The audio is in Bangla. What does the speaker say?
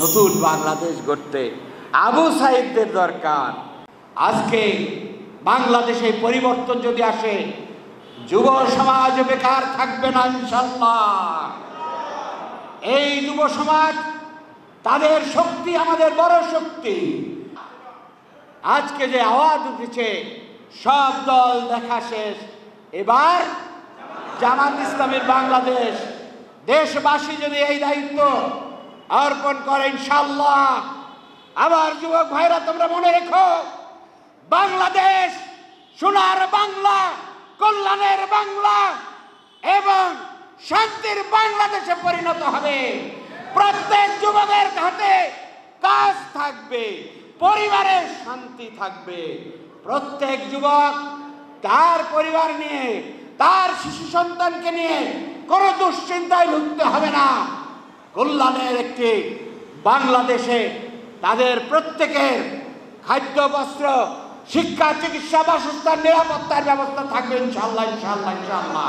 নতুন বাংলাদেশ গড়তে আবু সাইদদের দরকার। আজকে বাংলাদেশে পরিবর্তন যদি আসে, যুব সমাজ বেকার থাকবে না ইনশাআল্লাহ। এই যুব সমাজ, তাদের শক্তি আমাদের বড় শক্তি। আজকে যে আওয়াজ উঠেছে, সব দল দেখা শেষ, এবার জামাত ইসলামের বাংলাদেশ। দেশবাসী যদি এই দায়িত্ব অর্পণ করে ইনশাআল্লাহ, আবার যুবক ভাইরা তোমরা মনে রেখো, বাংলাদেশ সোনার বাংলা, কল্যাণের বাংলা এবং শান্তির বাংলাদেশে পরিণত হবে। প্রত্যেক যুবকের হাতে কাজ থাকবে, পরিবারের শান্তি থাকবে। প্রত্যেক যুবক তার পরিবার নিয়ে, তার শিশু সন্তানকে নিয়ে কোনো দুশ্চিন্তায় ভুগতে হবে না। কল্যাণের একটি বাংলাদেশে তাদের প্রত্যেকের খাদ্য, বস্ত্র, শিক্ষা, চিকিৎসা, বাসস্থান, নিরাপত্তার ব্যবস্থা থাকবে ইনশাআল্লাহ, ইনশাআল্লাহ, ইনশাআল্লাহ।